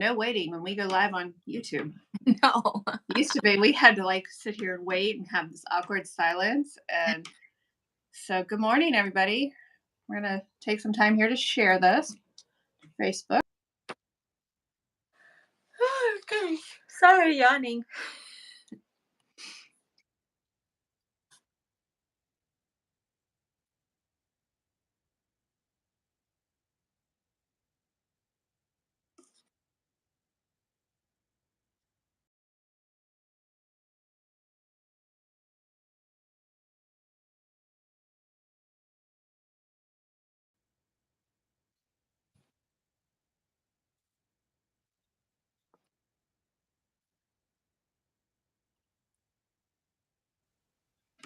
No waiting when we go live on YouTube. No. Used to be we had to like sit here and wait and have this awkward silence. And so, good morning, everybody. We're gonna take some time here to share this Facebook. Oh, gosh. Sorry, yawning.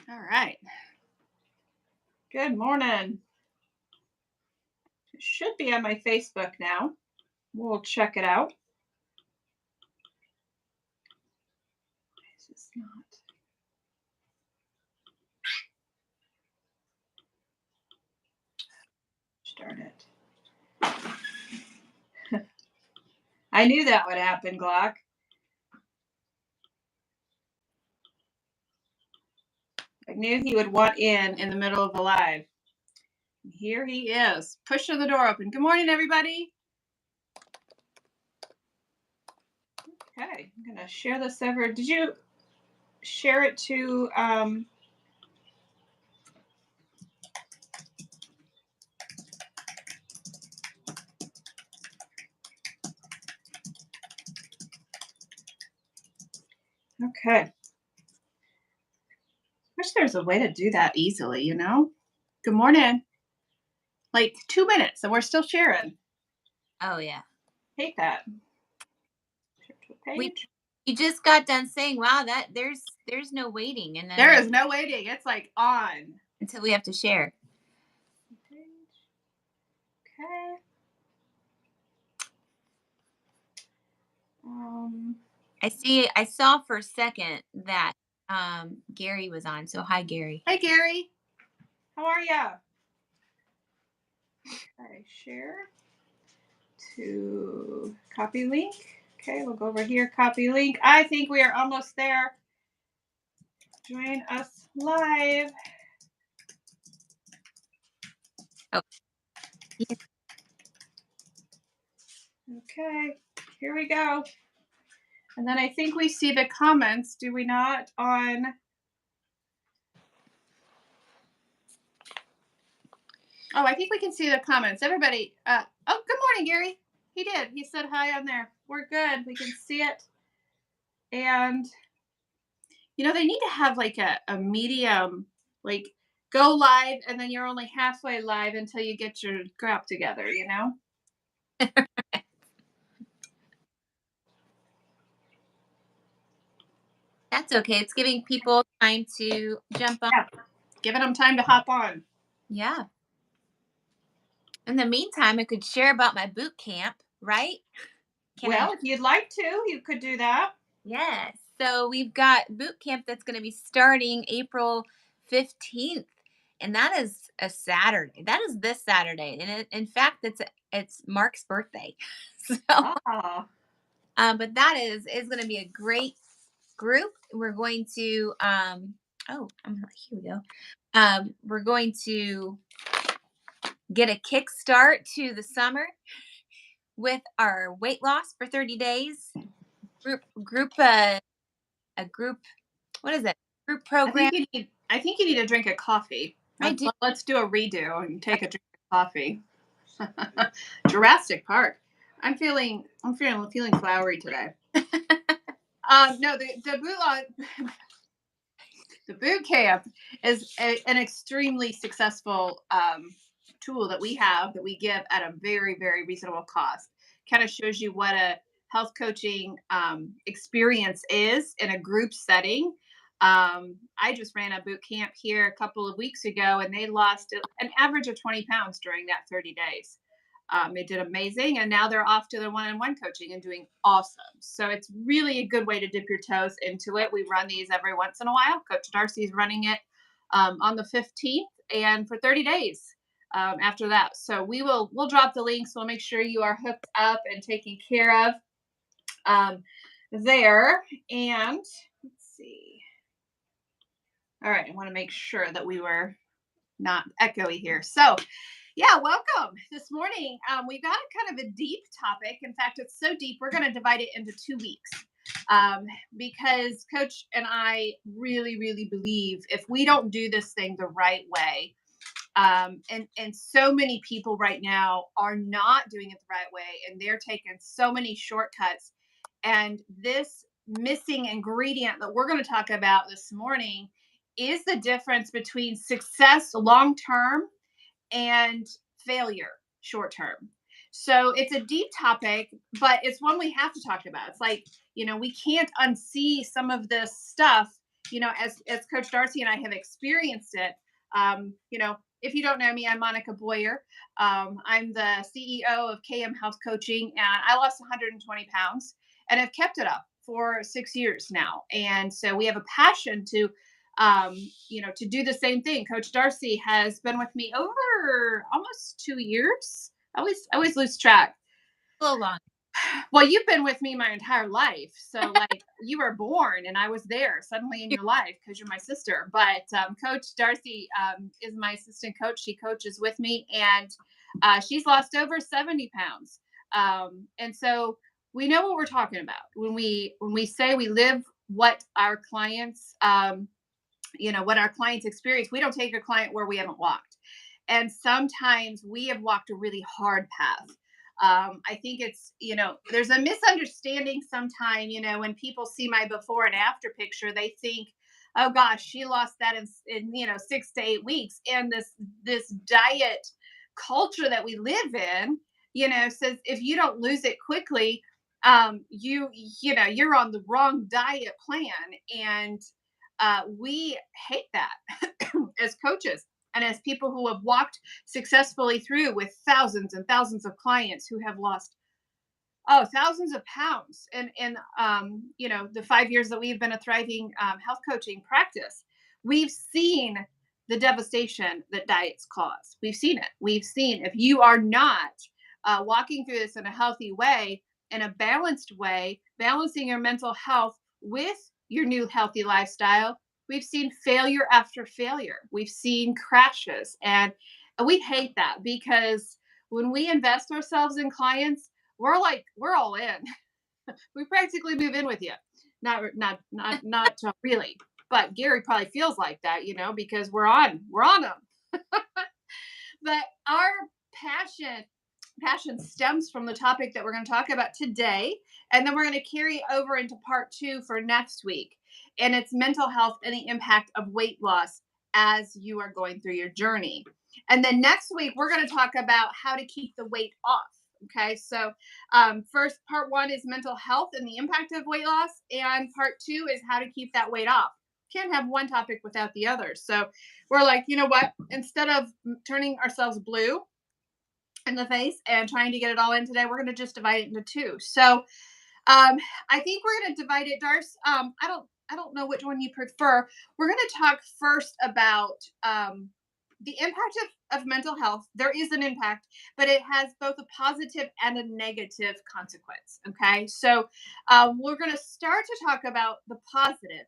All right. Good morning. It should be on my Facebook now. We'll check it out. This is not. Start it. I knew that would happen, Glock. I knew he would want in the middle of the live. Here he is, pushing the door open. Good morning, everybody. Okay, I'm gonna share this over. Did you share it to okay. Wish there's a way to do that easily, you know? Good morning. Like 2 minutes and we're still sharing. Oh, yeah. Hate that. We you just got done saying, wow, that there's no waiting, and then There is no waiting. It's like on. until we have to share. Okay. I saw for a second that Gary was on. So hi, Gary. Hi, Gary. How are ya? Okay, share to copy link. Okay, we'll go over here, copy link. I think we are almost there. Join us live. Oh. Yeah. Okay, here we go. And then I think we see the comments, do we not, on... Oh, I think we can see the comments. Everybody, oh, good morning, Gary. He did. He said hi on there. We're good. We can see it. And, you know, they need to have like a medium, like go live and then you're only halfway live until you get your crap together, you know? That's okay. It's giving people time to jump on. Yeah. Giving them time to hop on. Yeah. In the meantime, I could share about my boot camp, right? If you'd like to, you could do that. Yes. So we've got boot camp that's going to be starting April 15th. And that is a Saturday. That is this Saturday. And in fact, it's Mark's birthday. So, Oh. but that is going to be a great group. We're going to, here we go. We're going to get a kickstart to the summer with our weight loss for 30 days a group, what is it? Group program. I think you need a drink of coffee. I do. Let's do a redo and take a drink of coffee. Jurassic Park. I'm feeling flowery today. No, the boot camp is an extremely successful tool that we have that we give at a very, very reasonable cost. Kind of shows you what a health coaching experience is in a group setting. I just ran a boot camp here a couple of weeks ago, and they lost an average of 20 pounds during that 30 days. They did amazing, and now they're off to their one-on-one coaching and doing awesome. So it's really a good way to dip your toes into it. We run these every once in a while. Coach Darcy's running it on the 15th, and for 30 days after that. So we'll drop the links. We'll make sure you are hooked up and taken care of. um, there. And let's see. All right, I want to make sure that we were not echoey here. So, yeah, welcome this morning. We've got kind of a deep topic. In fact, it's so deep, we're going to divide it into 2 weeks um, because Coach and I really, really believe if we don't do this thing the right way, and so many people right now are not doing it the right way, and they're taking so many shortcuts. And this missing ingredient that we're going to talk about this morning is the difference between success long term and failure short term. So it's a deep topic, but it's one we have to talk about. It's like, we can't unsee some of this stuff, as Coach Darcy and I have experienced it. If you don't know me, I'm Monica Boyer. I'm the CEO of KM Health Coaching, and I lost 120 pounds and have kept it up for 6 years now. And so we have a passion um, to do the same thing. Coach Darcy has been with me over almost 2 years. I always lose track. A little long. Well, you've been with me my entire life. So, like, you were born and I was there suddenly in your life because you're my sister. But Coach Darcy is my assistant coach. She coaches with me, and she's lost over 70 pounds. And so we know what we're talking about when we say we live what our clients what our clients experience. We don't take a client where we haven't walked. And sometimes we have walked a really hard path. I think there's a misunderstanding sometimes, when people see my before and after picture, they think, oh gosh, she lost that in 6 to 8 weeks. And this diet culture that we live in, says if you don't lose it quickly, you're on the wrong diet plan. And we hate that as coaches and as people who have walked successfully through with thousands and thousands of clients who have lost thousands of pounds in the 5 years that we've been a thriving health coaching practice. We've seen the devastation that diets cause. We've seen if you are not walking through this in a healthy way, in a balanced way, balancing your mental health with your new healthy lifestyle, we've seen failure after failure. We've seen crashes, and we hate that because when we invest ourselves in clients, we're all in. We practically move in with you. Not really, but Gary probably feels like that, because we're on them. But our passion stems from the topic that we're going to talk about today, and then we're going to carry over into part 2 for next week, and it's mental health and the impact of weight loss as you are going through your journey. And then next week we're going to talk about how to keep the weight off. Okay, so first, part 1 is mental health and the impact of weight loss, and part 2 is how to keep that weight off. Can't have one topic without the other. So we're like, you know what, instead of turning ourselves blue in the face and trying to get it all in today, we're going to just divide it into 2. So I think we're going to divide it, Darce. I don't know which one you prefer. We're going to talk first about the impact of mental health. There is an impact, but it has both a positive and a negative consequence. Okay, so we're going to start to talk about the positive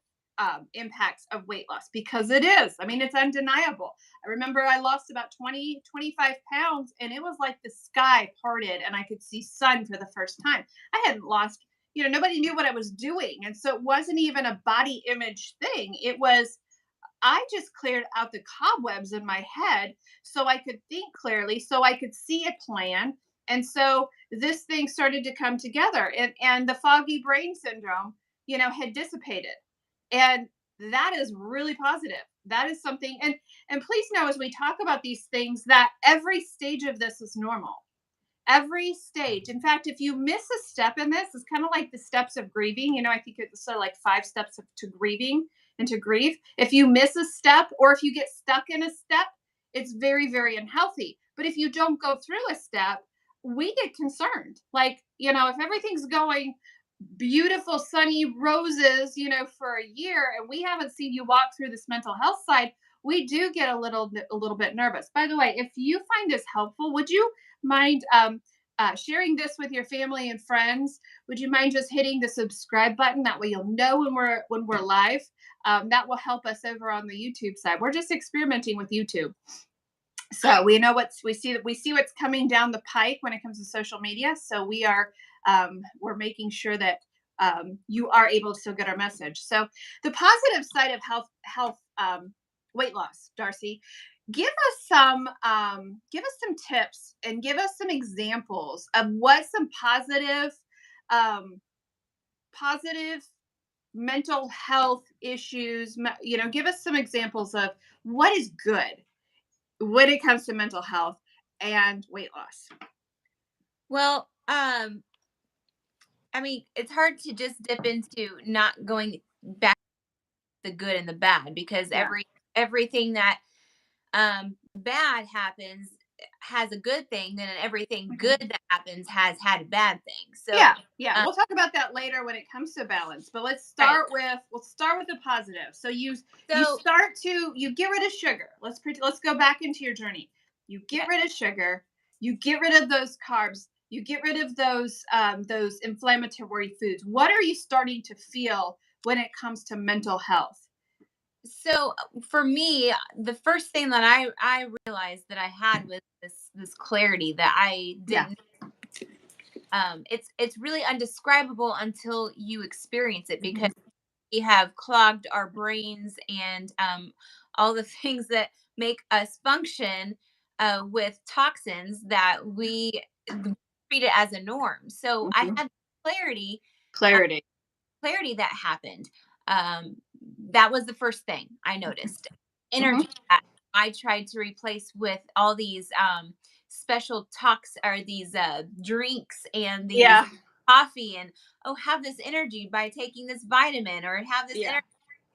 impacts of weight loss, because it is. I mean, it's undeniable. I remember I lost about 20-25 pounds, and it was like the sky parted and I could see sun for the first time. I hadn't lost, nobody knew what I was doing. And so it wasn't even a body image thing. It was, I just cleared out the cobwebs in my head so I could think clearly, so I could see a plan. And so this thing started to come together, and the foggy brain syndrome, had dissipated. And that is really positive. That is something. And please know, as we talk about these things, that every stage of this is normal. Every stage. In fact, if you miss a step in this, it's kind of like the steps of grieving. I think it's sort of like 5 steps to grieving and to grieve. If you miss a step, or if you get stuck in a step, it's very, very unhealthy. But if you don't go through a step, we get concerned. Like, if everything's going beautiful, sunny roses, for a year, and we haven't seen you walk through this mental health side, we do get a little bit nervous. By the way, if you find this helpful, would you mind sharing this with your family and friends. Would you mind just hitting the subscribe button? That way you'll know when we're live. That will help us over on the YouTube side. We're just experimenting with YouTube, so we know we see what's coming down the pike when it comes to social media. So we're making sure that you are able to still get our message. So the positive side of health weight loss, Darcy, give us some tips and give us some examples of what some um, positive mental health issues. Give us some examples of what is good when it comes to mental health and weight loss. Well, I mean, it's hard to just dip into not going back to the good and the bad, because Yeah. everything that bad happens has a good thing, then everything Mhm. good that happens has had a bad thing. So, Yeah, yeah. um, We'll talk about that later when it comes to balance. But right. let's start with the positive. So So, you get rid of sugar. Let's go back into your journey. You get yeah. rid of sugar. You get rid of those carbs. You get rid of those inflammatory foods. What are you starting to feel when it comes to mental health? So for me, the first thing that I realized that I had was this clarity that I Yeah. didn't. It's really undescribable until you experience it, because Mhm. we have clogged our brains and all the things that make us function with toxins that we treat it as a norm. So I Mhm. had clarity, uh, Clarity. clarity that happened. Um, that was the first thing I noticed. Mhm. Energy that I tried to replace with all these special talks, or these drinks and these Yeah. coffee, and oh, have this energy by taking this vitamin, or have this Yeah. energy.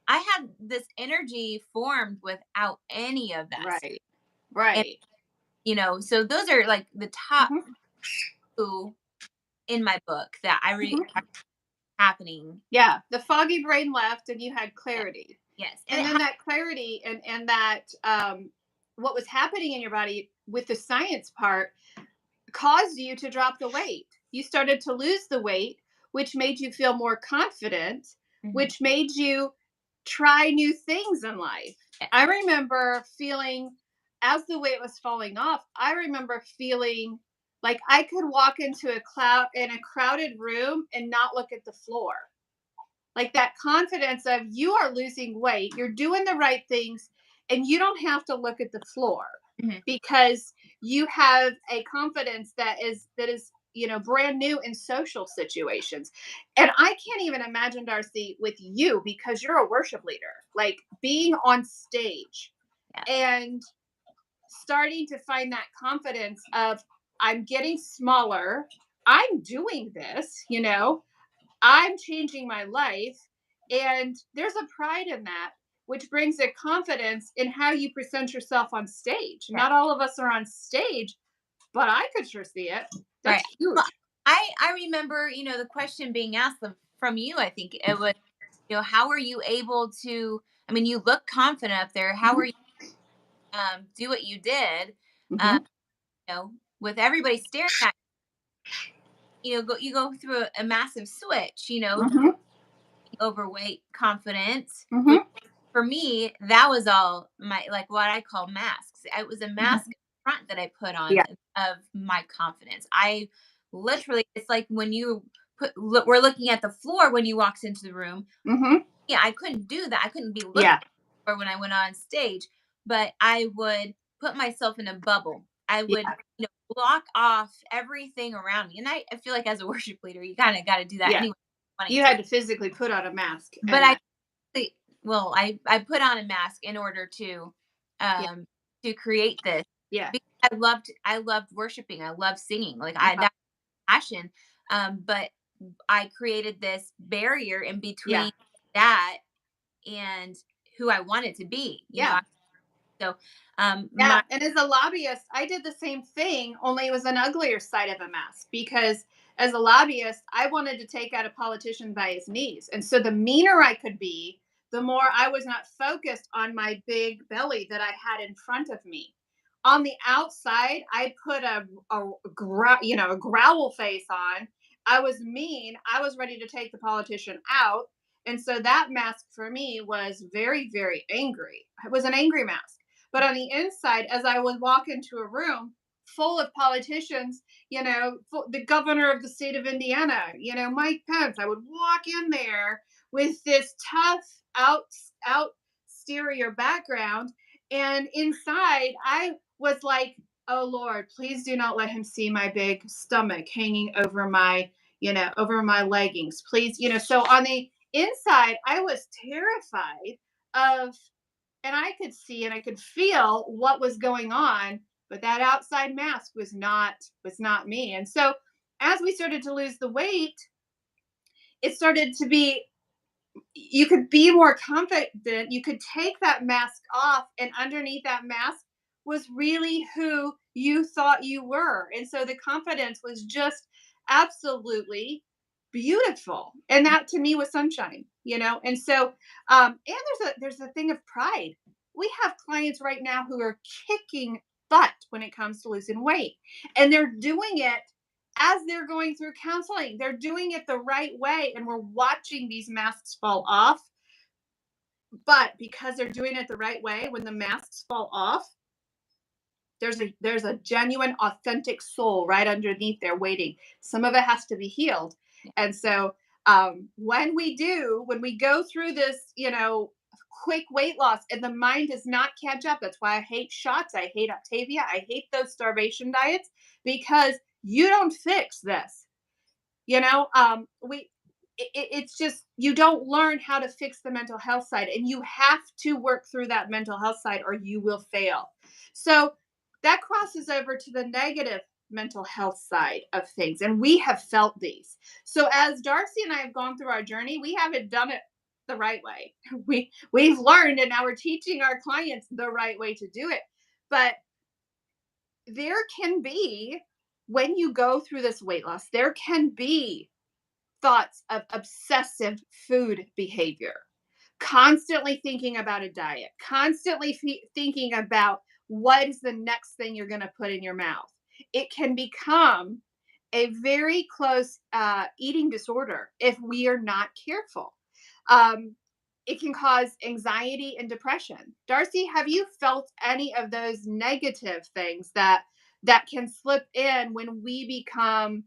I had this energy formed without any of that stuff. Right. And Right. so those are like the top Mhm. two in my book that Mhm. happening. Yeah, the foggy brain left and you had Yes, clarity. yes, and And then that clarity and that what was happening in your body with the science part caused you to drop the weight. You started to lose the weight, which made you feel more confident, mhm, which made you try new things in life. yes, I remember feeling, as the weight was falling off, I remember feeling like I could walk into a crowded room and not look at the floor, like that confidence of you are losing weight, you're doing the right things, and you don't have to look at the floor mhm, because you have a confidence that is brand new in social situations. And I can't even imagine, Darcy, with you, because you're a worship leader, like being on stage yeah, and starting to find that confidence of, I'm getting smaller, I'm doing this, I'm changing my life. And there's a pride in that, which brings a confidence in how you present yourself on stage. right, Not all of us are on stage, but I could sure see it. right. That's Well, huge. I remember, the question being asked from you. I think it was, how are you able to? I mean, you look confident up there. How are you Mm-hmm. do what you did? Um, Mm-hmm. with everybody staring at you go through a massive switch. Mm-hmm. Overweight, confident, which Mm-hmm. for me, that was all my, like, what I call masks. It was a mask Mm-hmm. front that I put on Yeah. of my confidence. I literally, it's like when you we're looking at the floor when you walked into the room. Mm-hmm. Yeah, I couldn't do that. I couldn't be looking Yeah. for when I went on stage, but I would put myself in a bubble. I would, Yeah. block off everything around me. And I feel like as a worship leader, you kind of got to do that Yeah. anyway, wanting You to. had to physically put on a mask But and I that. the well, I put on a mask in order Yeah. to create this, Yeah. because I loved worshiping. I love singing. Like, Uh-huh. that passion. But I created this barrier in Yeah. between that and who I wanted to be. Yeah. So Yeah, my and as a lobbyist, I did the same thing, only it was an uglier side of a mask because as a lobbyist, I wanted to take out a politician by his knees. And so the meaner I could be, the more I was not focused on my big belly that I had in front of me. On the outside, I put a growl face on. I was mean. I was ready to take the politician out. And so that mask for me was very, very angry. It was an angry mask. But on the inside, as I would walk into a room full of politicians, the governor of the state of Indiana, Mike Pence, I would walk in there with this tough out exterior background. And inside, I was like, oh Lord, please do not let him see my big stomach hanging over my leggings. Please, so on the inside, I was terrified of, and I could see and I could feel what was going on, but that outside mask was not me. And so as we started to lose the weight, it started to be, you could be more confident. You could take that mask off, and underneath that mask was really who you thought you were. And so the confidence was just absolutely beautiful. And that to me was sunshine. And so, and there's a thing of pride. We have clients right now who are kicking butt when it comes to losing weight, and they're doing it as they're going through counseling. They're doing it the right way, and we're watching these masks fall off. But because they're doing it the right way, when the masks fall off, there's a genuine, authentic soul right underneath there waiting. Some of it has to be healed. And so when we go through this, quick weight loss, and the mind does not catch up. That's why I hate shots. I hate Octavia. I hate those starvation diets, because you don't fix this. It's just, you don't learn how to fix the mental health side, and you have to work through that mental health side or you will fail. So that crosses over to the negative mental health side of things, and we have felt these. So as Darcy and I have gone through our journey, we haven't done it the right way. We've learned, and now we're teaching our clients the right way to do it. But there can be, when you go through this weight loss, there can be thoughts of obsessive food behavior, constantly thinking about a diet, constantly thinking about what is the next thing you're going to put in your mouth. It can become a very close eating disorder if we are not careful. Um, it can cause anxiety and depression. Darcy, have you felt any of those negative things that can slip in when we become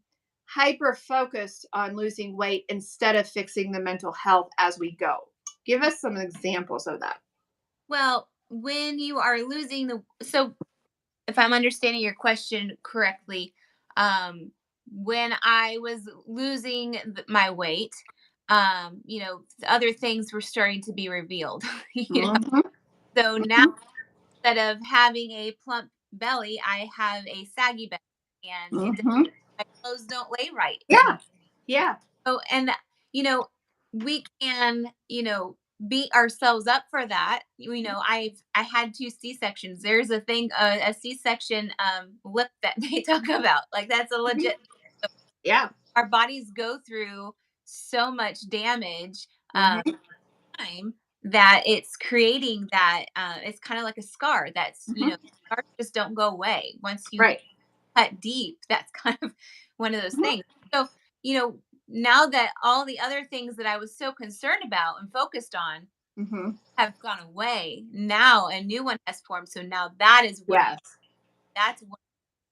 hyper focused on losing weight instead of fixing the mental health as we go? Give us some examples of that. Well, when you are losing so if I'm understanding your question correctly, when I was losing my weight, other things were starting to be revealed. Mhm, So now, mhm, instead of having a plump belly, I have a saggy belly, and mhm. my clothes don't lay right Yeah, anymore. yeah. So, and you know, we can, beat ourselves up for that. I had two C-sections. There's a thing, a C-section lip that they talk about. Like, that's a Mhm. legit. Yeah. Our bodies go through so much damage Mhm, time that it's creating that. It's kind of like a scar. That's mhm. scars just don't go away once you Right. cut deep. That's kind of one of those Mhm, things. So, now that all the other things that I was so concerned about and focused on mhm. have gone away, now a new one has formed. So now that's what I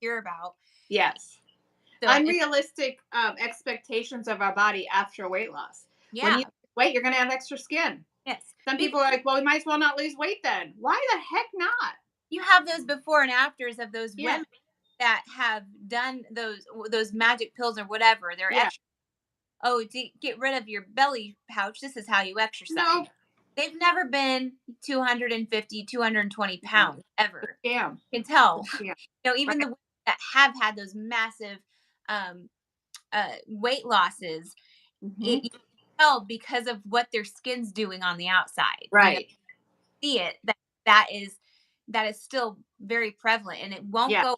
hear about. Yes. So Unrealistic expectations of our body after weight loss. When you yeah, lose weight, you're going to have extra skin. yes. Some Because people are like, well, we might as well not lose weight then. Why the heck not? you have those before and afters of those Yeah. women that have done those magic pills or whatever. They're Yeah. extra. Oh, to get rid of your belly pouch, this is how you exercise. No. They've never been 250, 220 Mm. pounds ever. Scam. You can It's tell. a scam. Even the Right. women that have had those massive um, weight losses, Hmm. you can tell because of what their skin's doing on the outside. Right. See it that is still very prevalent, and it won't Yeah. go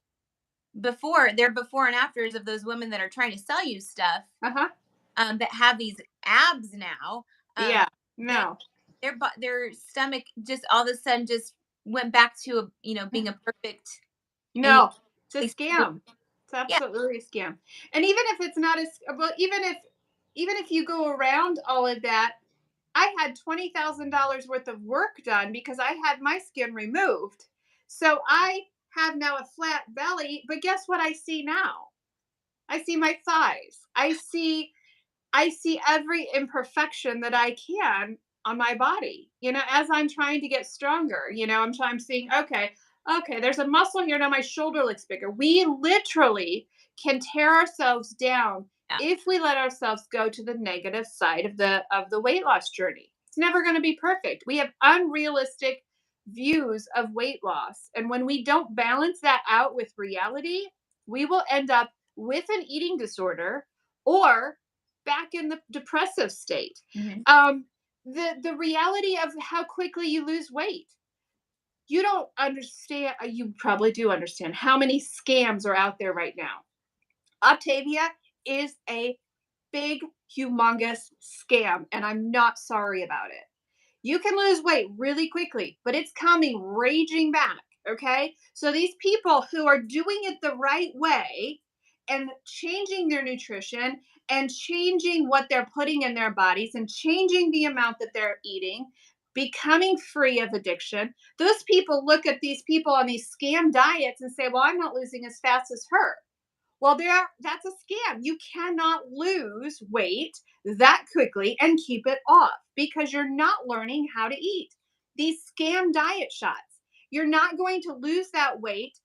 before and afters of those women that are trying to sell you stuff, Uh huh. that have these abs now. Yeah. They No. their stomach just all of a sudden just went back to being a perfect. And you No, it's a basically, scam. It's yeah, absolutely a scam. And even if it's not as well, even if you go around all of that, I had $20,000 worth of work done because I had my skin removed. So I have now a flat belly, but guess what I see now? I see my thighs. I see every imperfection that I can on my body. As I'm trying to get stronger, I'm seeing, okay, there's a muscle here now. My shoulder looks bigger. We literally can tear ourselves down yeah. if we let ourselves go to the negative side of the weight loss journey. It's never going to be perfect. We have unrealistic views of weight loss. And when we don't balance that out with reality, we will end up with an eating disorder or back in the depressive state. Mhm. Um, the reality of how quickly you lose weight. You don't understand. You probably do understand how many scams are out there right now. Optavia is a big, humongous scam, and I'm not sorry about it. You can lose weight really quickly, but it's coming raging back. Okay. So these people who are doing it the right way and changing their nutrition and changing what they're putting in their bodies and changing the amount that they're eating, becoming free of addiction, those people look at these people on these scam diets and say, well, I'm not losing as fast as her. Well, that's a scam. You cannot lose weight that quickly and keep it off because you're not learning how to eat. These scam diet shots. You're not going to lose that weight.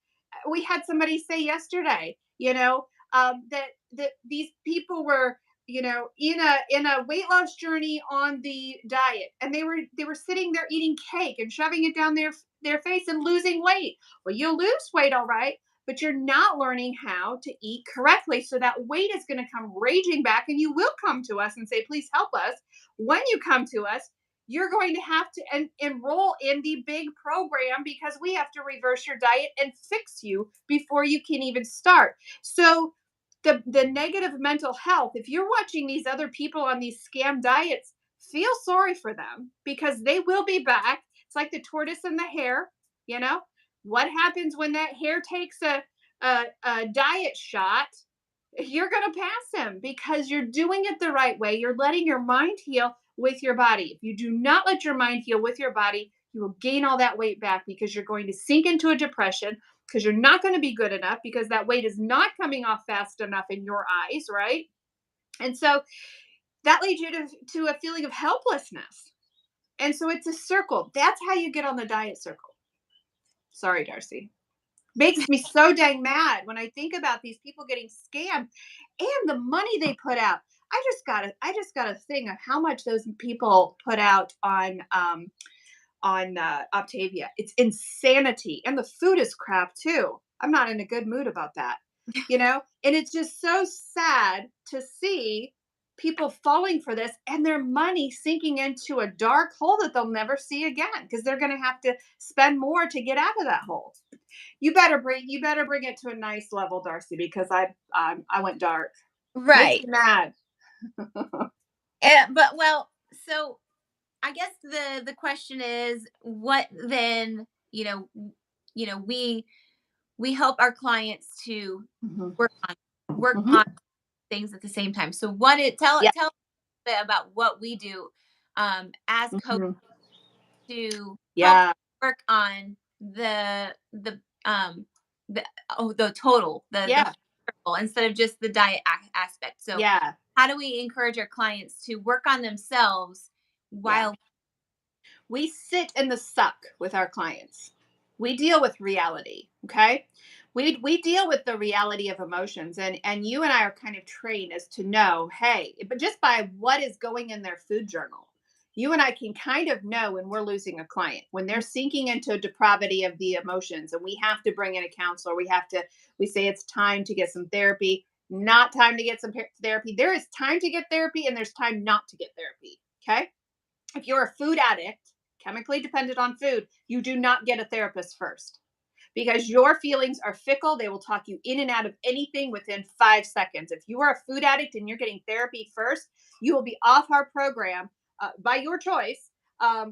We had somebody say yesterday, that these people were, in a weight loss journey on the diet, and they were sitting there eating cake and shoving it down their face and losing weight. Well, you'll lose weight, all right, but you're not learning how to eat correctly. So that weight is going to come raging back, and you will come to us and say, please help us. When you come to us, you're going to have to enroll in the big program because we have to reverse your diet and fix you before you can even start. So the negative mental health, if you're watching these other people on these scam diets, feel sorry for them because they will be back. It's like the tortoise and the hare, you know what happens when that hare takes a diet shot? You're going to pass him because you're doing it the right way. You're letting your mind heal with your body. If you do not let your mind heal with your body, you will gain all that weight back because you're going to sink into a depression because you're not going to be good enough because that weight is not coming off fast enough in your eyes, right? And so that leads you to a feeling of helplessness. And so it's a circle. That's how you get on the diet circle. Sorry, Darcy. Makes me so dang mad when I think about these people getting scammed and the money they put out. I just got a thing of how much those people put out on Octavia. It's insanity, and the food is crap too. I'm not in a good mood about that. And it's just so sad to see people falling for this and their money sinking into a dark hole that they'll never see again because they're going to have to spend more to get out of that hole. You better bring it to a nice level, Darcy, because I went dark. Makes Right. me mad. But well, so I guess the question is, what then? We help our clients to Mhm, work on work mhm. on things at the same time. So what it Yeah. tell us a bit about what we do as coach Mhm. to help Yeah. work on the the total the Yeah. whole instead of just the diet aspect. So Yeah. how do we encourage our clients to work on themselves Yeah. while We sit in the suck with our clients. We deal with reality, okay? We deal with the reality of emotions, and you and I are kind of trained as to know, hey, but just by what is going in their food journal, you and I can kind of know when we're losing a client, when they're sinking into a depravity of the emotions, and we have to bring in a counselor. We say it's time to get some therapy, not time to get some therapy. There is time to get therapy, and there's time not to get therapy. Okay. If you're a food addict, chemically dependent on food, you do not get a therapist first because your feelings are fickle. They will talk you in and out of anything within 5 seconds. If you are a food addict and you're getting therapy first, you will be off our program by your choice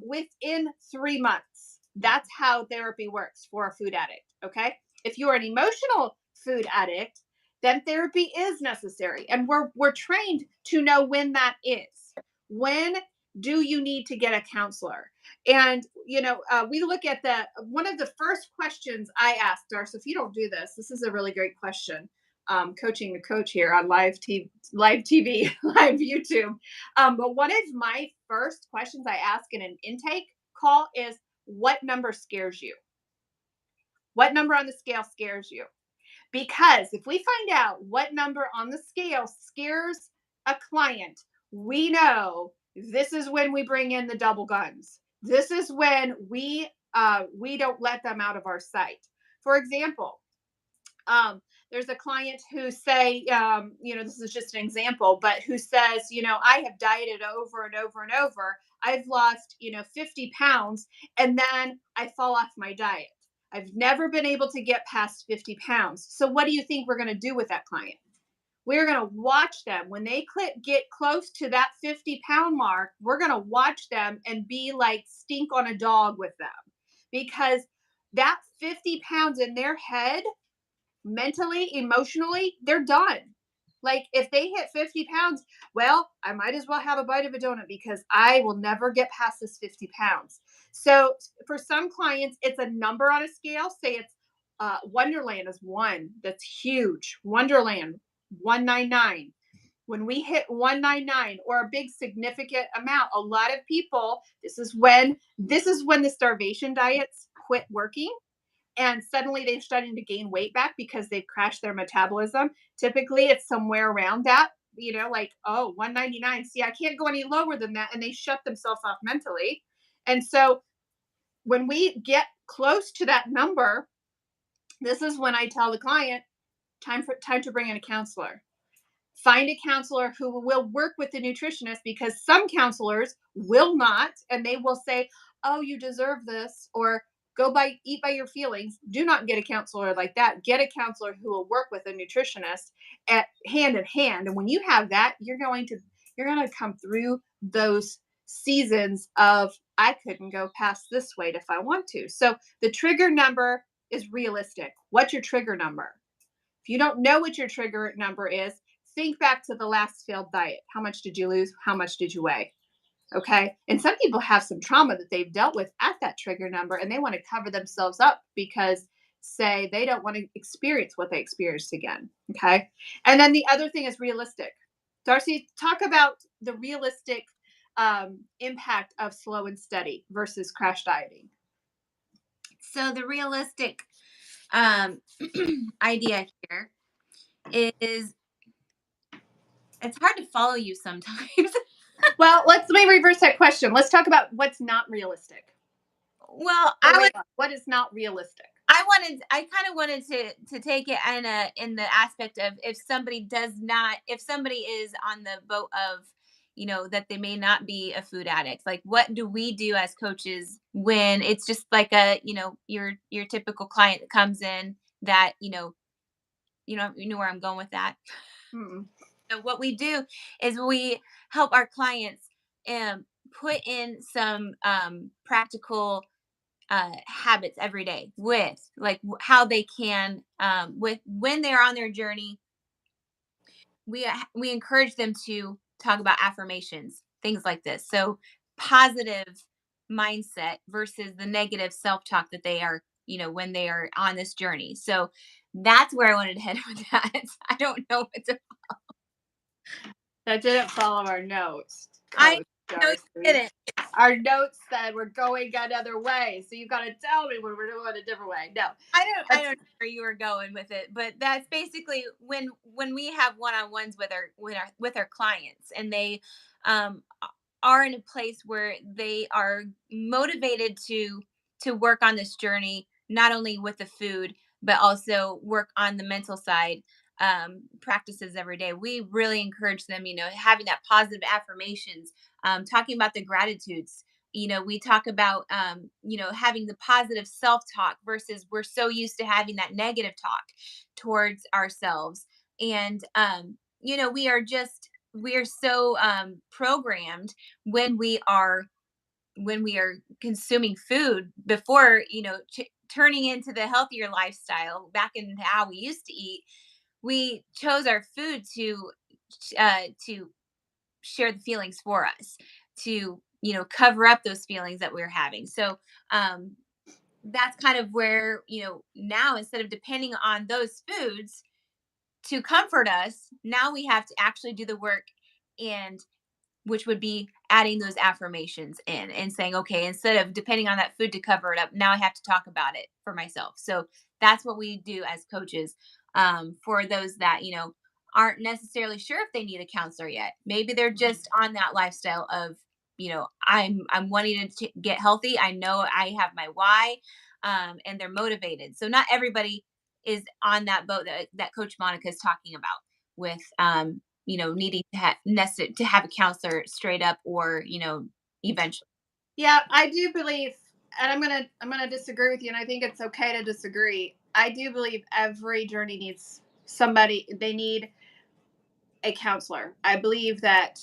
within 3 months. That's how therapy works for a food addict. Okay. If you're an emotional food addict, then therapy is necessary. And we're trained to know when that is. When do you need to get a counselor? And we look at the one of the first questions I asked her. So if you don't do this, this is a really great question. Coaching the coach here on live TV, live YouTube. But one of my first questions I ask in an intake call is, "What number scares you? What number on the scale scares you?" Because if we find out what number on the scale scares a client, we know this is when we bring in the double guns. This is when we don't let them out of our sight. For example, there's a client who say, this is just an example, but who says, I have dieted over and over and over. I've lost, 50 pounds, and then I fall off my diet. I've never been able to get past 50 pounds. So what do you think we're going to do with that client? We're going to watch them when they get close to that 50-pound mark. We're going to watch them and be like stink on a dog with them, because that 50 pounds in their head, mentally, emotionally, they're done. Like if they hit 50 pounds, well, I might as well have a bite of a donut because I will never get past this 50 pounds. So for some clients, it's a number on a scale. Say it's Wonderland is one. That's huge. Wonderland, 199. When we hit 199 or a big significant amount, a lot of people, this is when the starvation diets quit working, and suddenly they're starting to gain weight back because they've crashed their metabolism. Typically, it's somewhere around that, like, oh, 199. See, I can't go any lower than that. And they shut themselves off mentally. And so when we get close to that number, this is when I tell the client, time to bring in a counselor. Find a counselor who will work with the nutritionist, because some counselors will not, and they will say, oh, you deserve this, or eat by your feelings. Do not get a counselor like that. Get a counselor who will work with a nutritionist at hand in hand. And when you have that, you're going to come through those seasons of, I couldn't go past this weight if I want to. So the trigger number is realistic. What's your trigger number? If you don't know what your trigger number is, think back to the last failed diet. How much did you lose? How much did you weigh? Okay. And some people have some trauma that they've dealt with at that trigger number, and they want to cover themselves up because, say, they don't want to experience what they experienced again. Okay. And then the other thing is realistic. Darcy, talk about the realistic impact of slow and steady versus crash dieting. So the realistic um, idea here is it's hard to follow you sometimes. Well, let me reverse that question. Let's talk about what's not realistic. Well, Or wait, what is not realistic? I kind of wanted to take it in the aspect of, if somebody is on the boat of, that they may not be a food addict, like what do we do as coaches when it's just like your typical client that comes in that, you know where I'm going with that. Mm-mm. So what we do is we help our clients put in some practical habits every day with like how they can with when they're on their journey. We encourage them to talk about affirmations, things like this. So positive mindset versus the negative self-talk that they are, when they are on this journey. So that's where I wanted to head with that. I don't know what to. That didn't follow our notes, I Coach know you Darcy. didn't. Our notes said we're going another way, so you've got to tell me when we're going a different way. No, I that's don't know where you were going with it, but that's basically when we have one-on-ones with our clients, and they are in a place where they are motivated to work on this journey, not only with the food but also work on the mental side, practices every day. We really encourage them, having that positive affirmations, talking about the gratitudes. We talk about having the positive self-talk versus we're so used to having that negative talk towards ourselves. And we are so programmed when we are consuming food before turning into the healthier lifestyle back into how we used to eat, we chose our food to share the feelings for us, to cover up those feelings that we are having. So um that's kind of where, now instead of depending on those foods to comfort us, now we have to actually do the work, and which would be adding those affirmations in and saying, okay, instead of depending on that food to cover it up, now I have to talk about it for myself. So that's what we do as coaches, for those that, aren't necessarily sure if they need a counselor yet. Maybe they're just on that lifestyle of, I'm wanting to get healthy. I know I have my why, and they're motivated. So not everybody is on that boat that Coach Monica is talking about with, needing to have a counselor straight up, or, eventually. Yeah, I do believe, and I'm gonna disagree with you, and I think it's okay to disagree. I do believe every journey needs somebody. They need a counselor. I believe that,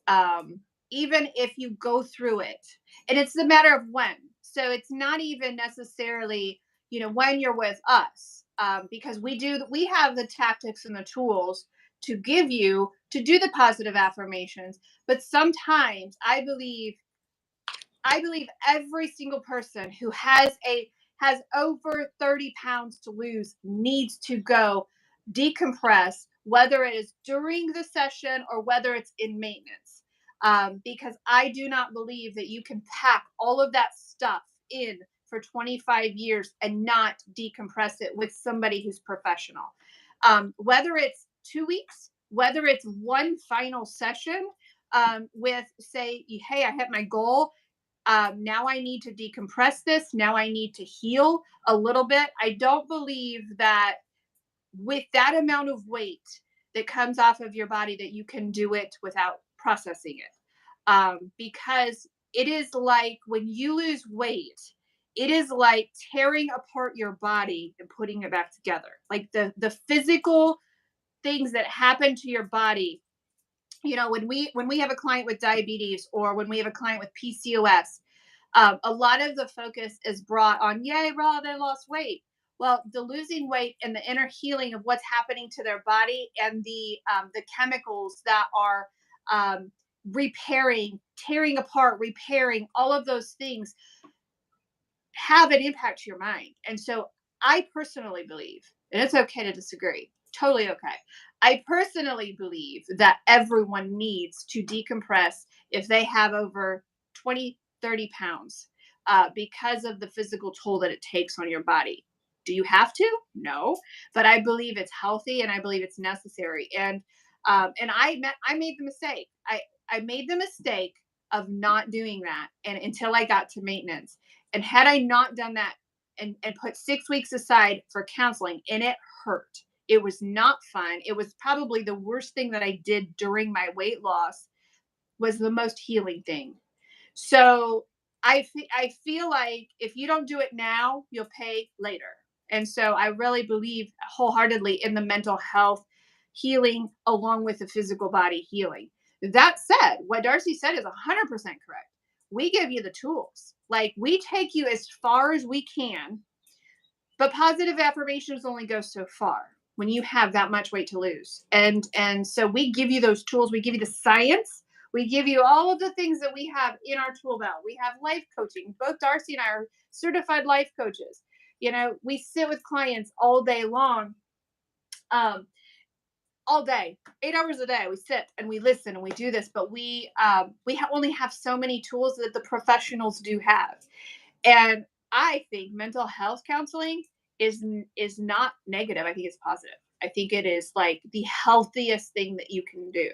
um, even if you go through it, and it's a matter of when. So it's not even necessarily, when you're with us, because we have the tactics and the tools to give you to do the positive affirmations. But sometimes I believe every single person who has over 30 pounds to lose needs to go decompress, whether it is during the session or whether it's in maintenance. Because I do not believe that you can pack all of that stuff in for 25 years and not decompress it with somebody who's professional. Whether it's 2 weeks, whether it's one final session, with, say, hey, I hit my goal, now I need to decompress this. Now I need to heal a little bit. I don't believe that with that amount of weight that comes off of your body that you can do it without processing it. Because it is like when you lose weight, it is like tearing apart your body and putting it back together. Like the physical things that happen to your body, when we have a client with diabetes, or when we have a client with PCOS, a lot of the focus is brought on, yay, raw, they lost weight. Well, the losing weight and the inner healing of what's happening to their body, and the chemicals that are, repairing, tearing apart, repairing, all of those things have an impact to your mind. And so I personally believe, and it's okay to disagree, totally okay. I personally believe that everyone needs to decompress if they have over 20, 30 pounds, because of the physical toll that it takes on your body. Do you have to? No, but I believe it's healthy and I believe it's necessary. And I made the mistake. I made the mistake of not doing that, and until I got to maintenance. And had I not done that, and put 6 weeks aside for counseling, and it hurt. It was not fun. It was probably the worst thing that I did during my weight loss, was the most healing thing. So I feel like if you don't do it now, you'll pay later. And so I really believe wholeheartedly in the mental health healing along with the physical body healing. That said, what Darcy said is 100% correct. We give you the tools. Like, we take you as far as we can, but positive affirmations only go so far when you have that much weight to lose. And so we give you those tools, we give you the science, we give you all of the things that we have in our tool belt. We have life coaching. Both Darcy and I are certified life coaches. We sit with clients all day long, um, all day, 8 hours a day. We sit and we listen and we do this, but we only have so many tools that the professionals do have. And I think mental health counseling is not negative. I think it's positive. I think it is like the healthiest thing that you can do.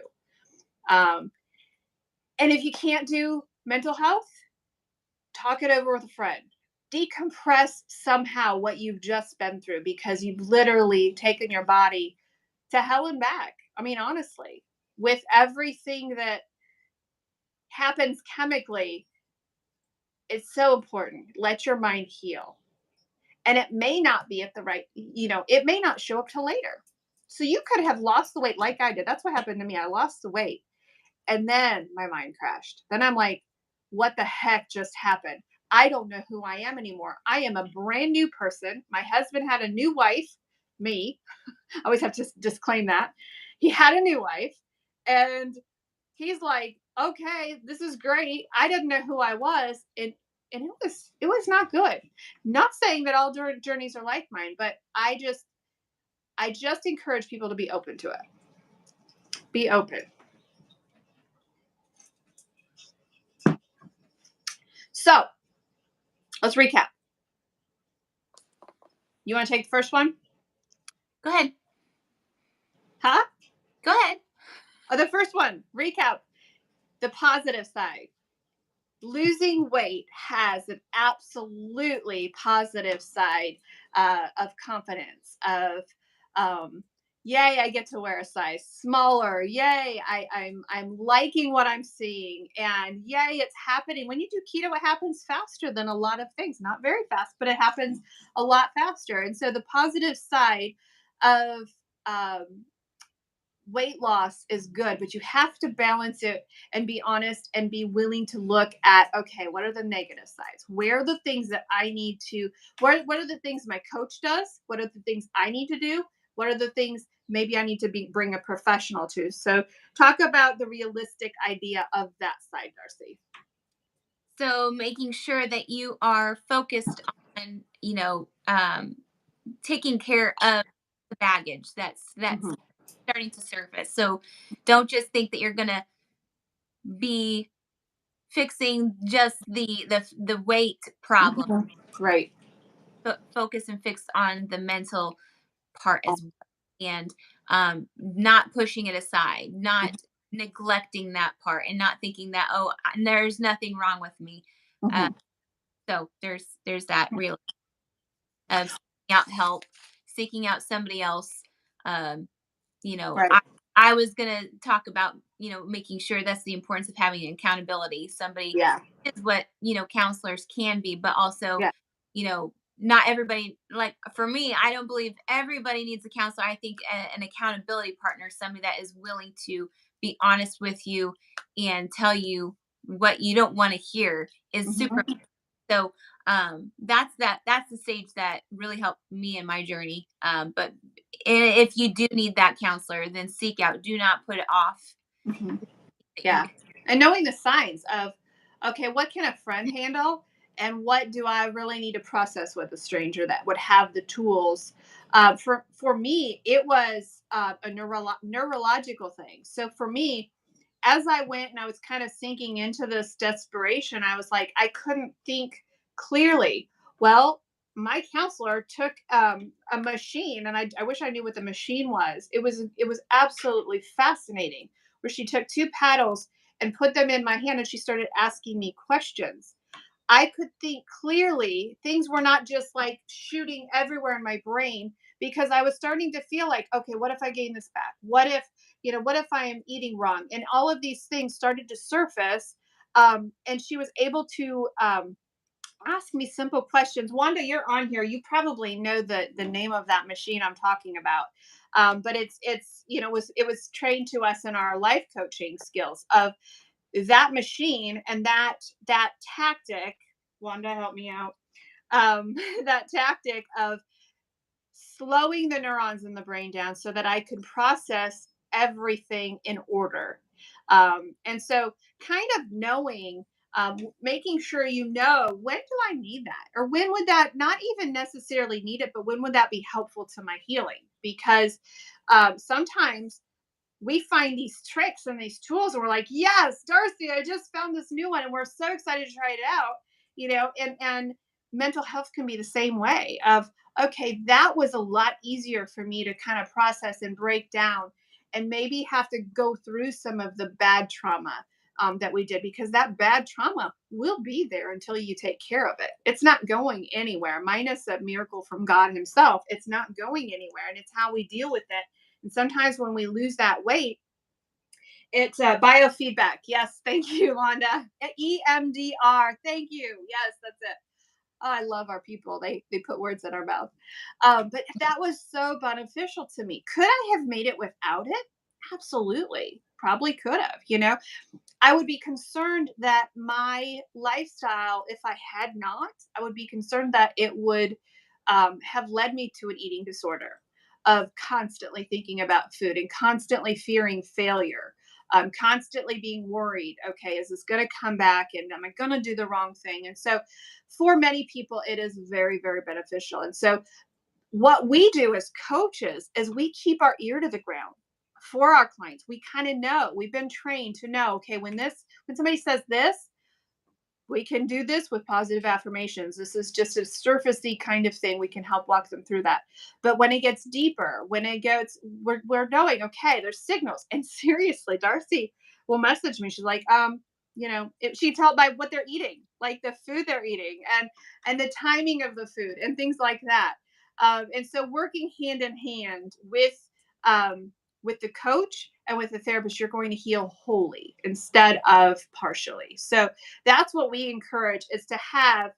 Um, and if you can't do mental health, talk it over with a friend. Decompress somehow what you've just been through, because you've literally taken your body to hell and back. I mean, honestly, with everything that happens chemically, it's so important. Let your mind heal. And it may not be at the right, it may not show up till later. So you could have lost the weight like I did. That's what happened to me. I lost the weight, and then my mind crashed. Then I'm like, what the heck just happened? I don't know who I am anymore. I am a brand new person. My husband had a new wife, me. I always have to disclaim that. He had a new wife, and he's like, okay, this is great. I didn't know who I was. And it was not good. Not saying that all journeys are like mine, but I just encourage people to be open to it. Be open. So let's recap. You want to take the first one? Go ahead. Huh? Go ahead. Oh, the first one, recap. The positive side. Losing weight has an absolutely positive side of confidence, of yay, I get to wear a size smaller. Yay, I'm liking what I'm seeing, and yay, it's happening. When you do keto, it happens faster than a lot of things. Not very fast, but it happens a lot faster. And so the positive side of um, weight loss is good, but you have to balance it and be honest and be willing to look at, okay, what are the negative sides? Where are the things that I need to, what are the things my coach does? What are the things I need to do? What are the things maybe I need to bring a professional to? So talk about the realistic idea of that side, Darcy. So making sure that you are focused on, taking care of the baggage that's Hmm. starting to surface. So don't just think that you're gonna be fixing just the weight problem. Hmm. Right. Focus and fix on the mental part as well, and not pushing it aside, not neglecting that part, and not thinking that, oh, there's nothing wrong with me. Uh, Hmm. so there's that real of seeking out help, seeking out somebody else. Um, you know, Right. I was gonna talk about, making sure that's the importance of having accountability. Somebody Yeah. is what, counselors can be, but also, Yeah. not everybody, like for me, I don't believe everybody needs a counselor. I think an accountability partner, somebody that is willing to be honest with you and tell you what you don't want to hear, is super. Hmm. So that's the stage that really helped me in my journey. But if you do need that counselor, then seek out. Do not put it off. Hmm. That you Yeah. And knowing the signs of, okay, what can a friend handle? And what do I really need to process with a stranger that would have the tools? For me, it was a neurological thing. So for me, as I went and I was kind of sinking into this desperation, I was like, I couldn't think clearly. Well, my counselor took a machine, and I wish I knew what the machine was. It was absolutely fascinating. Where she took two paddles and put them in my hand, and she started asking me questions. I could think clearly. Things were not just like shooting everywhere in my brain, because I was starting to feel like, okay, what if I gain this back? What if I am eating wrong? And all of these things started to surface. And she was able to ask me simple questions. Wanda, you're on here. You probably know the name of that machine I'm talking about. But it was trained to us in our life coaching skills of that machine, and that tactic. Wanda, help me out. That tactic of slowing the neurons in the brain down so that I could process everything in order. And so, kind of knowing, making sure when do I need that? Or when would that not even necessarily need it, but when would that be helpful to my healing? Because sometimes we find these tricks and these tools and we're like, yes, Darcy, I just found this new one and we're so excited to try it out. And mental health can be the same way of, okay, that was a lot easier for me to kind of process and break down, and maybe have to go through some of the bad trauma that we did, because that bad trauma will be there until you take care of it. It's not going anywhere, minus a miracle from God himself. It's not going anywhere, and it's how we deal with it. And sometimes when we lose that weight, it's biofeedback. Yes, thank you, Wanda. EMDR. Thank you. Yes, that's it. Oh, I love our people. They put words in our mouth. But that was so beneficial to me. Could I have made it without it? Absolutely. probably could have. I would be concerned that my lifestyle, if I had not, I would be concerned that it would have led me to an eating disorder of constantly thinking about food and constantly fearing failure, constantly being worried. Okay, is this going to come back? And am I going to do the wrong thing? And so, for many people, it is very, very beneficial. And so, what we do as coaches is we keep our ear to the ground for our clients. We kind of know, we've been trained to know, okay, when somebody says this, we can do this with positive affirmations. This is just a surfacey kind of thing. We can help walk them through that. But when it gets deeper, when it gets, we're knowing, okay, there's signals. And seriously, Darcy will message me. She's like, she told by what they're eating, like the food they're eating and the timing of the food and things like that. And so working hand in hand with the coach and with the therapist, you're going to heal wholly instead of partially. So that's what we encourage, is to have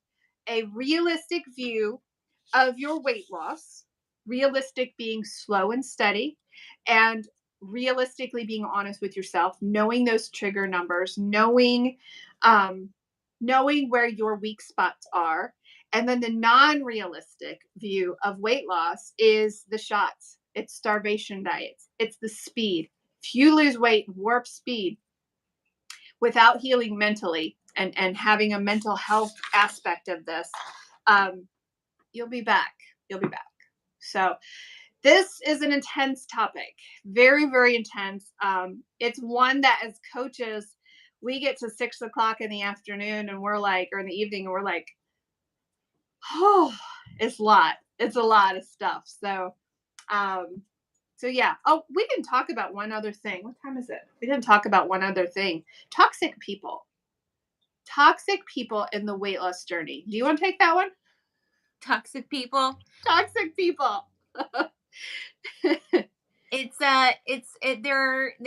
a realistic view of your weight loss, realistic being slow and steady, and realistically being honest with yourself, knowing those trigger numbers, um, knowing where your weak spots are. And then the non-realistic view of weight loss is the shots. It's starvation diets. It's the speed. If you lose weight, warp speed, without healing mentally and having a mental health aspect of this, um, you'll be back. You'll be back. So this is an intense topic, very, very intense. It's one that as coaches, we get to 6 o'clock in the afternoon and we're like, or in the evening, and we're like, oh, it's a lot. It's a lot of stuff. Um, so yeah. Oh, we didn't talk about one other thing. What time is it? We didn't talk about one other thing. Toxic people. Toxic people in the weight loss journey. Do you want to take that one? Toxic people. Toxic people. They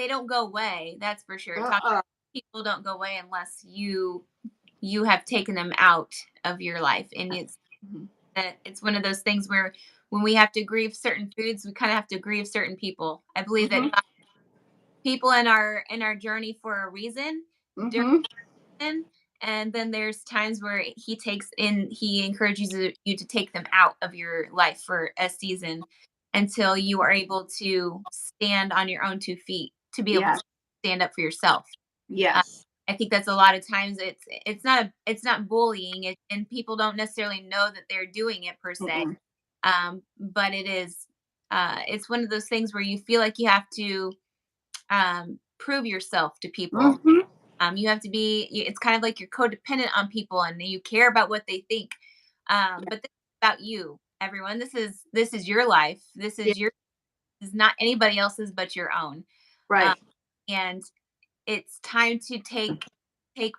don't go away. That's for sure. Toxic Uh-uh. people don't go away unless you have taken them out of your life, and Mhm. it's one of those things where when we have to grieve certain foods, we kind of have to grieve certain people. I believe that Mhm. God, people in our journey for a reason, Mhm. during, and then there's times where he encourages you to take them out of your life for a season until you are able to stand on your own 2 feet, to be able Yes. to stand up for yourself. uh, Yes. I think that's a lot of times it's not bullying, and people don't necessarily know that they're doing it per se. Mm-mm. But it's one of those things where you feel like you have to prove yourself to people. Mhm. You have to it's kind of like you're codependent on people and you care about what they think. But this is about you, everyone. This is your life. This Yeah. is this is not anybody else's but your own. Um, Right. and it's time to take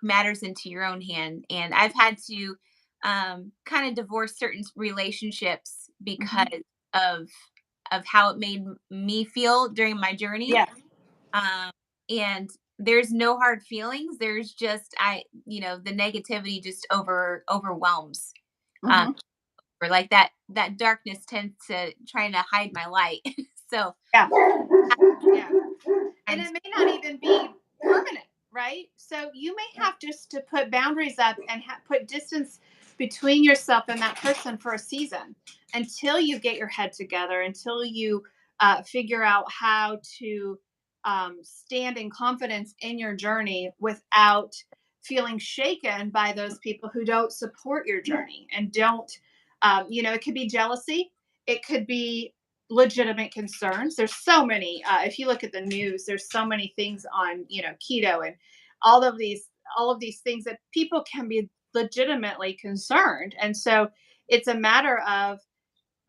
matters into your own hand. And I've had to kind of divorce certain relationships because Mhm. of of how it made me feel during my journey. Yeah. um, and there's no hard feelings. There's just the negativity just overwhelms. um, Mhm. or like that darkness tends to trying to hide my light. So Yeah. Yeah. And I'm it may not even be permanent, right? So you may have just to put boundaries up and put distance between yourself and that person for a season until you get your head together, until you figure out how to stand in confidence in your journey without feeling shaken by those people who don't support your journey and don't, it could be jealousy, it could be legitimate concerns. There's so many. If you look at the news, there's so many things on keto and all of these all of these things that people can be legitimately concerned. And so it's a matter of,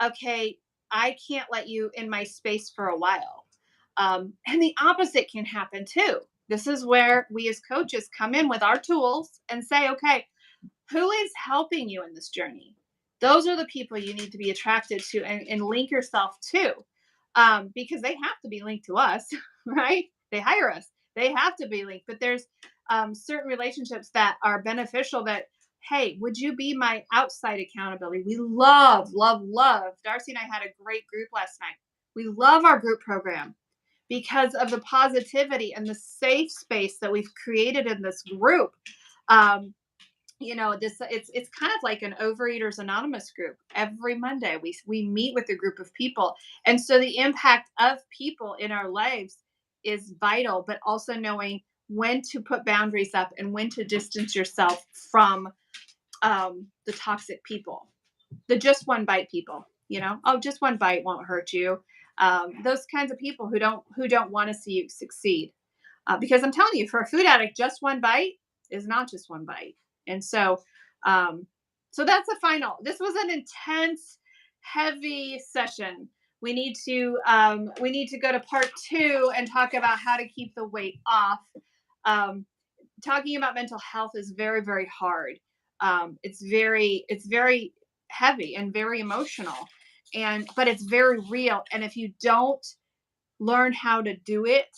okay, I can't let you in my space for a while. And the opposite can happen too. This is where we as coaches come in with our tools and say, okay, who is helping you in this journey? Those are the people you need to be attracted to and link yourself to, because they have to be linked to us, right? They hire us, they have to be linked. But there's certain relationships that are beneficial that, hey, would you be my outside accountability? We love, love, love. Darcy and I had a great group last night. We love our group program. because of the positivity and the safe space that we've created in this group. Um, it's kind of like an Overeaters Anonymous group. Every Monday we meet with a group of people, and so the impact of people in our lives is vital, but also knowing when to put boundaries up and when to distance yourself from the toxic people, the just one bite people. Oh, just one bite won't hurt you. Those kinds of people who don't want to see you succeed. Because I'm telling you, for a food addict, just one bite is not just one bite. And um, so that's the final. This was an intense, heavy session. We need to go to part 2 and talk about how to keep the weight off. Um, Talking about mental health is very, very hard. It's very heavy and very emotional, but it's very real. And if you don't learn how to do it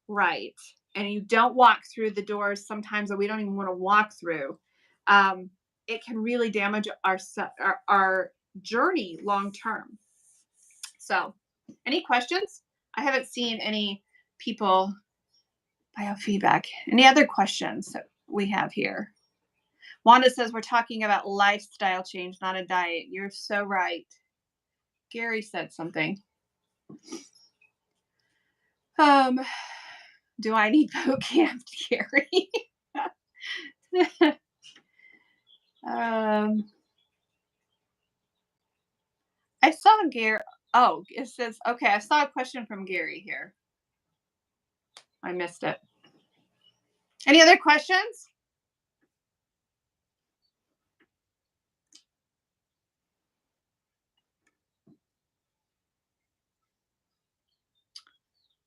right, and you don't walk through the doors sometimes that we don't even want to walk through, um, it can really damage our journey long term. So, any questions? I haven't seen any people biofeedback. Any other questions that we have here? Wanda says we're talking about lifestyle change, not a diet. You're so right. Gary said something. Um, do I need boot camp, Gary? um, I saw Gary. Oh, it says, okay, I saw a question from Gary here. I missed it. Any other questions?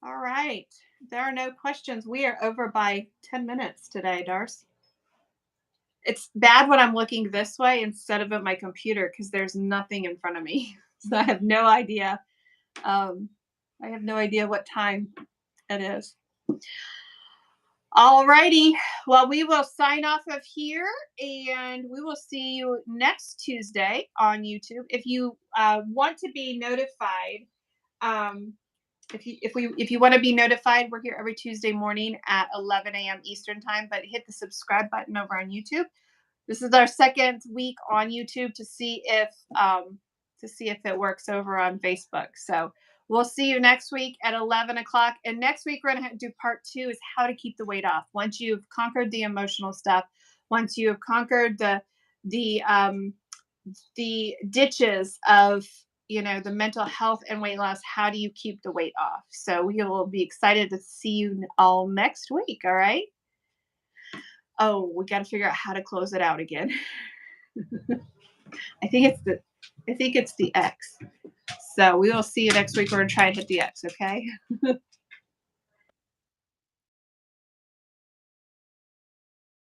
All right. There are no questions. We are over by 10 minutes today, Darce. It's bad when I'm looking this way instead of at my computer because there's nothing in front of me. So I have no idea. I have no idea what time it is. All righty. Well, we will sign off of here and we will see you next Tuesday on YouTube. If you want to be notified, um, if you want to be notified, we're here every Tuesday morning at 11 a.m. Eastern time, but hit the subscribe button over on YouTube. This is our second week on YouTube to see if it works over on Facebook. So we'll see you next week at 11 o'clock. And next week we're going to do part 2 is how to keep the weight off. Once you've conquered the emotional stuff, once you have conquered the ditches of the mental health and weight loss, how do you keep the weight off? So we will be excited to see you all next week. All right. Oh, we got to figure out how to close it out again. I think it's the X. So we will see you next week. We're gonna try and hit the X, okay?